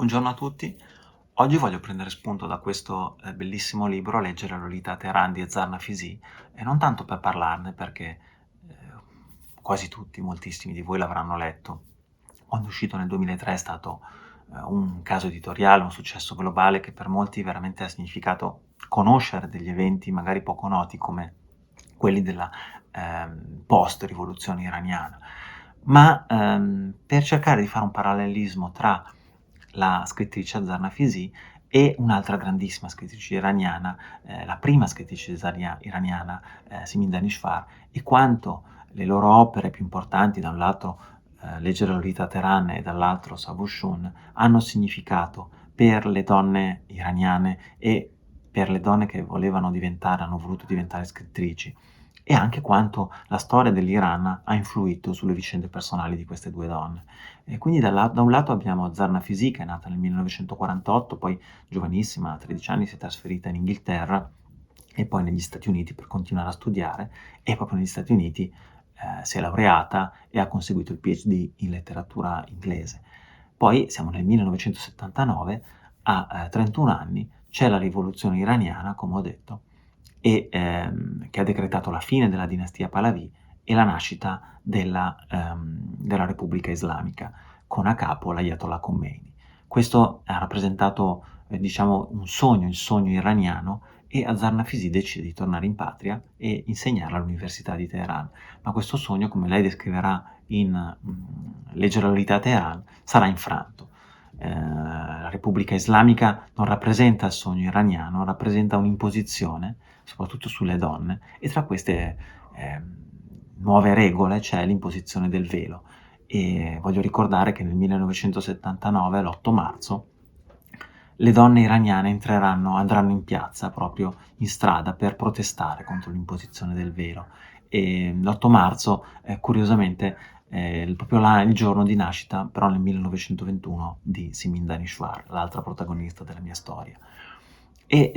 Buongiorno a tutti. Oggi voglio prendere spunto da questo bellissimo libro, Leggere Lolita Teheran di Ezzar Nafisi, e non tanto per parlarne, perché quasi tutti, moltissimi di voi l'avranno letto. Quando è uscito nel 2003 è stato un caso editoriale, un successo globale che per molti veramente ha significato conoscere degli eventi magari poco noti come quelli della post-rivoluzione iraniana. Ma per cercare di fare un parallelismo tra la scrittrice Azar Nafisi e un'altra grandissima scrittrice iraniana, la prima scrittrice iraniana, Simin Danishvar, e quanto le loro opere più importanti, da un lato Leggere Lolita Teheran e dall'altro Savushun, hanno significato per le donne iraniane e per le donne che hanno voluto diventare scrittrici, e anche quanto la storia dell'Iran ha influito sulle vicende personali di queste due donne. E quindi da un lato abbiamo Zarna Fisi, che è nata nel 1948, poi giovanissima, a 13 anni si è trasferita in Inghilterra e poi negli Stati Uniti per continuare a studiare, e proprio negli Stati Uniti si è laureata e ha conseguito il PhD in letteratura inglese. Poi siamo nel 1979, a 31 anni, c'è la rivoluzione iraniana, come ho detto, e che ha decretato la fine della dinastia Pahlavi e la nascita della Repubblica Islamica, con a capo l'Ayatollah Khomeini. Questo ha rappresentato, diciamo, un sogno, il sogno iraniano, e Azar Nafisi decide di tornare in patria e insegnare all'Università di Teheran. Ma questo sogno, come lei descriverà in Leggere la verità a Teheran, sarà infranto. La Repubblica Islamica non rappresenta il sogno iraniano, rappresenta un'imposizione, soprattutto sulle donne, e tra queste nuove regole c'è l'imposizione del velo. E voglio ricordare che nel 1979, l'8 marzo, le donne iraniane andranno in piazza, proprio in strada, per protestare contro l'imposizione del velo. E l'8 marzo, curiosamente, proprio il giorno di nascita, però nel 1921, di Simin Danishvar, l'altra protagonista della mia storia. E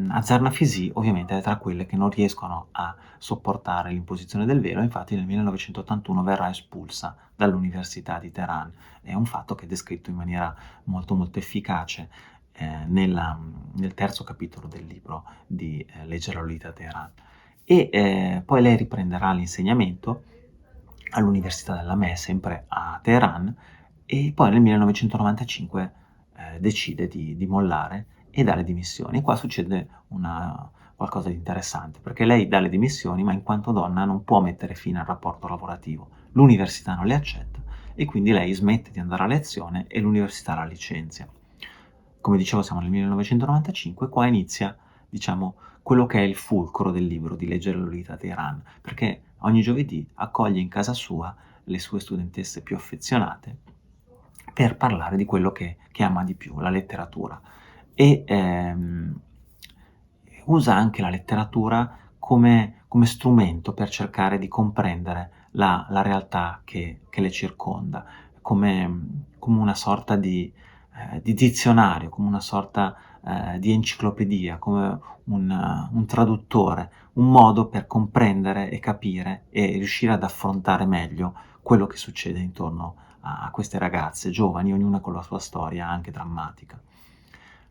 Azar Nafisi ovviamente è tra quelle che non riescono a sopportare l'imposizione del velo, infatti nel 1981 verrà espulsa dall'Università di Teheran. È un fatto che è descritto in maniera molto molto efficace nel terzo capitolo del libro di Leggere Lolita Teheran. E poi lei riprenderà l'insegnamento all'Università della ME, sempre a Teheran, e poi nel 1995 decide di mollare e dà le dimissioni. E qua succede qualcosa di interessante, perché lei dà le dimissioni, ma in quanto donna non può mettere fine al rapporto lavorativo. L'università non le accetta e quindi lei smette di andare a lezione e l'università la licenzia. Come dicevo, siamo nel 1995, qua inizia, diciamo, quello che è il fulcro del libro di Leggere Lolita Teheran, perché ogni giovedì accoglie in casa sua le sue studentesse più affezionate per parlare di quello che ama di più, la letteratura. E usa anche la letteratura come strumento per cercare di comprendere la realtà che le circonda, come una sorta di dizionario, come una sorta di enciclopedia, come un traduttore, un modo per comprendere e capire e riuscire ad affrontare meglio quello che succede intorno a queste ragazze giovani, ognuna con la sua storia anche drammatica.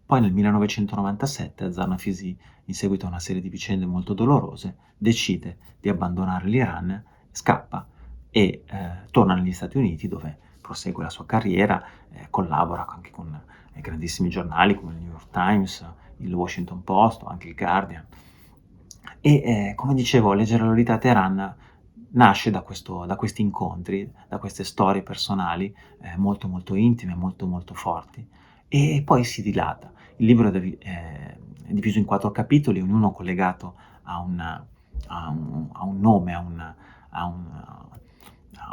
Poi nel 1997 Zanafisi, in seguito a una serie di vicende molto dolorose, decide di abbandonare l'Iran, scappa e torna negli Stati Uniti, dove prosegue la sua carriera, collabora anche con grandissimi giornali come il New York Times, il Washington Post, anche il Guardian. E come dicevo, Leggere la verità a Teheran nasce da questi incontri, da queste storie personali molto molto intime, molto molto forti, e poi si dilata. Il libro è diviso in 4 capitoli, ognuno collegato a un nome, a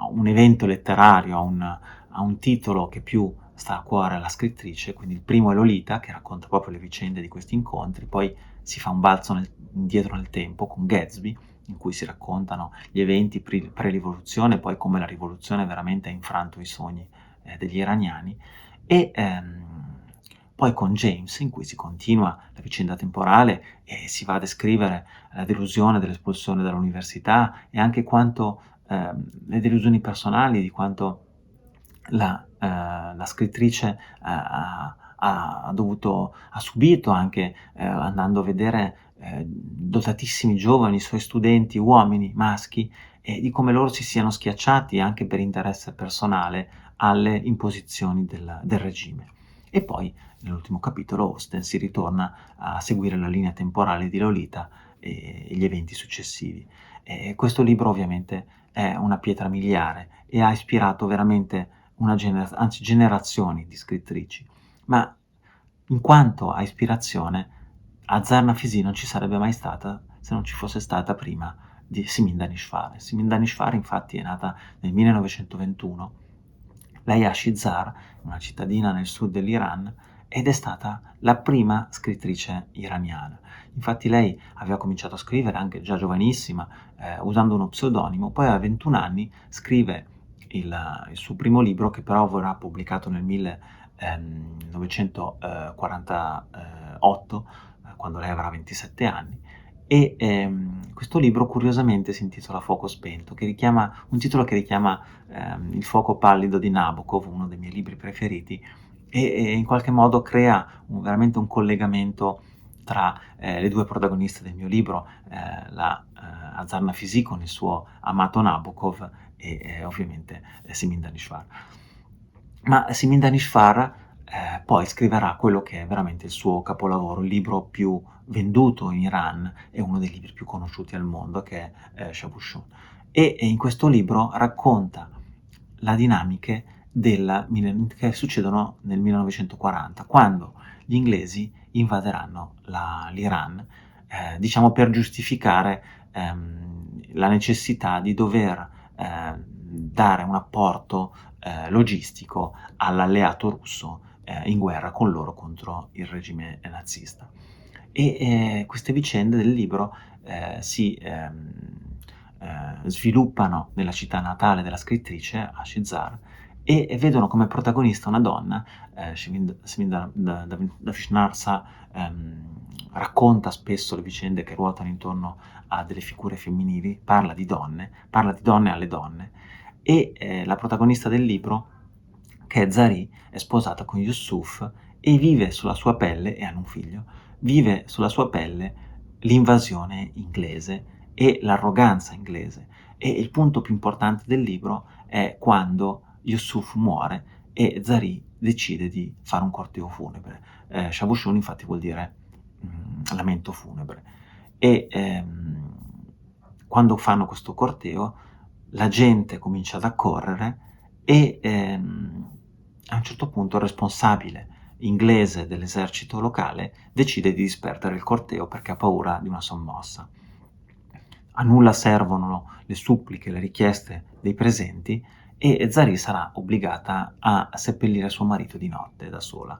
un evento letterario, a un titolo che più sta a cuore alla scrittrice. Quindi il primo è Lolita, che racconta proprio le vicende di questi incontri, poi si fa un balzo indietro nel tempo con Gatsby, in cui si raccontano gli eventi pre-rivoluzione, poi come la rivoluzione veramente ha infranto i sogni degli iraniani, e poi con James, in cui si continua la vicenda temporale e si va a descrivere la delusione dell'espulsione dall'università, e anche quanto le delusioni personali, di quanto la scrittrice ha subito anche, andando a vedere, dotatissimi giovani suoi studenti uomini, maschi, e di come loro si siano schiacciati anche per interesse personale alle imposizioni del regime. E poi nell'ultimo capitolo Austen si ritorna a seguire la linea temporale di Lolita e gli eventi successivi. Questo libro ovviamente è una pietra miliare e ha ispirato veramente anzi generazioni di scrittrici. Ma in quanto a ispirazione, Azar Nafisi non ci sarebbe mai stata se non ci fosse stata prima di Simin Danishvar. Simin Danishvar infatti è nata nel 1921. Lei è a Shizar, una cittadina nel sud dell'Iran, ed è stata la prima scrittrice iraniana. Infatti lei aveva cominciato a scrivere anche già giovanissima, usando uno pseudonimo, poi a 21 anni scrive il suo primo libro, che però verrà pubblicato nel 1948, quando lei avrà 27 anni, e questo libro curiosamente si intitola Fuoco spento, che richiama un titolo che richiama Il fuoco pallido di Nabokov, uno dei miei libri preferiti, e in qualche modo crea veramente un collegamento tra le due protagoniste del mio libro, Azar Nafisi con il suo amato Nabokov e ovviamente Simin Danishvar. Ma Simin Danishvar poi scriverà quello che è veramente il suo capolavoro, il libro più venduto in Iran e uno dei libri più conosciuti al mondo, che è Shabushun. E in questo libro racconta la dinamiche che succedono nel 1940, quando gli inglesi invaderanno l'Iran, diciamo per giustificare la necessità di dover dare un apporto logistico all'alleato russo in guerra con loro contro il regime nazista. E queste vicende del libro si sviluppano nella città natale della scrittrice, a Shizar, e vedono come protagonista una donna, Shemind Davishnarsa racconta spesso le vicende che ruotano intorno a delle figure femminili, parla di donne alle donne, e la protagonista del libro, che è Zari, è sposata con Yusuf e vive sulla sua pelle, e hanno un figlio, vive sulla sua pelle l'invasione inglese e l'arroganza inglese. E il punto più importante del libro è quando Yusuf muore e Zari decide di fare un corteo funebre. Shabushun infatti vuol dire lamento funebre. E quando fanno questo corteo la gente comincia ad accorrere e a un certo punto il responsabile inglese dell'esercito locale decide di disperdere il corteo perché ha paura di una sommossa. A nulla servono le suppliche, le richieste dei presenti, e Zari sarà obbligata a seppellire suo marito di notte da sola.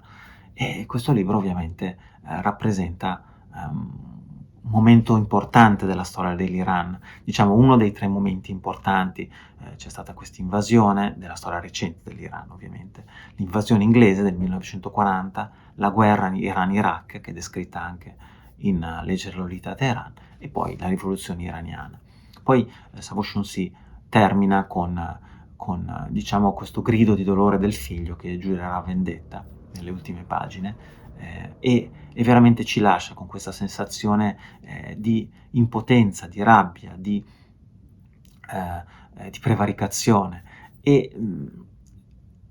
E questo libro ovviamente rappresenta un momento importante della storia dell'Iran, diciamo uno dei 3 momenti importanti. C'è stata questa invasione, della storia recente dell'Iran ovviamente, l'invasione inglese del 1940, la guerra Iran-Iraq, che è descritta anche in Leggere Lolita a Teheran, e poi la rivoluzione iraniana. Poi Savoshun si termina con diciamo questo grido di dolore del figlio che giurerà vendetta nelle ultime pagine, e veramente ci lascia con questa sensazione di impotenza, di rabbia, di prevaricazione. E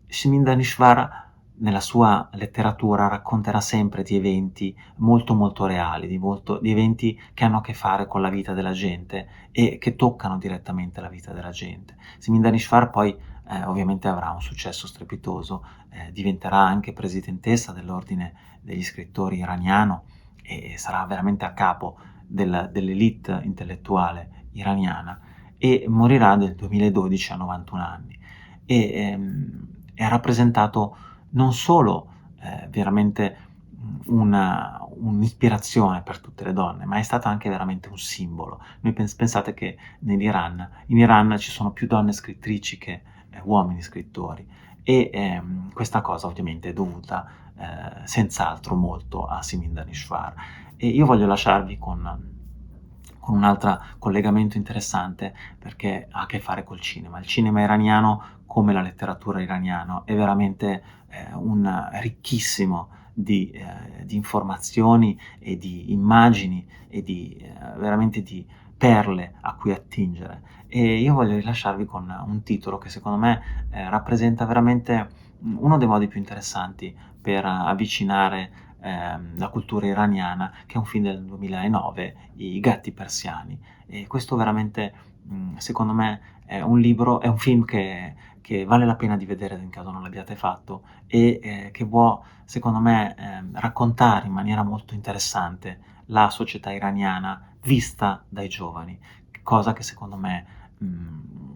Shimin Danishvar nella sua letteratura racconterà sempre di eventi molto molto reali, di eventi che hanno a che fare con la vita della gente e che toccano direttamente la vita della gente. Simin Danishvar poi ovviamente avrà un successo strepitoso, diventerà anche presidentessa dell'ordine degli scrittori iraniano e sarà veramente a capo dell'elite intellettuale iraniana, e morirà nel 2012 a 91 anni. E ha rappresentato non solo veramente un'ispirazione per tutte le donne, ma è stata anche veramente un simbolo. Noi pensate che in Iran ci sono più donne scrittrici che uomini scrittori, e questa cosa ovviamente è dovuta senz'altro molto a Simin Danishvar. E io voglio lasciarvi con con un altro collegamento interessante perché ha a che fare col cinema. Il cinema iraniano, come la letteratura iraniana, è veramente, un ricchissimo di informazioni e di immagini e di veramente di perle a cui attingere. E io voglio rilasciarvi con un titolo che secondo me, rappresenta veramente, uno dei modi più interessanti per avvicinare, la cultura iraniana, che è un film del 2009, I gatti persiani. E questo veramente, secondo me è un film che vale la pena di vedere in caso non l'abbiate fatto e, che può, secondo me, raccontare in maniera molto interessante la società iraniana vista dai giovani, cosa che secondo me,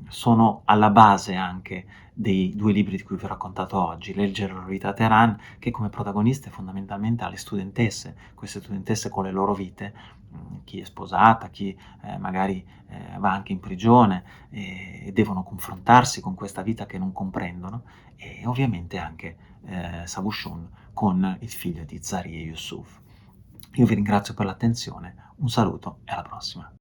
sono alla base anche dei 2 libri di cui vi ho raccontato oggi, Leggere la loro vita a Teheran, che come protagoniste fondamentalmente ha le studentesse, queste studentesse con le loro vite, chi è sposata, chi, magari, va anche in prigione e devono confrontarsi con questa vita che non comprendono, e ovviamente anche, Savushun con il figlio di Zari e Yusuf. Io vi ringrazio per l'attenzione, un saluto e alla prossima.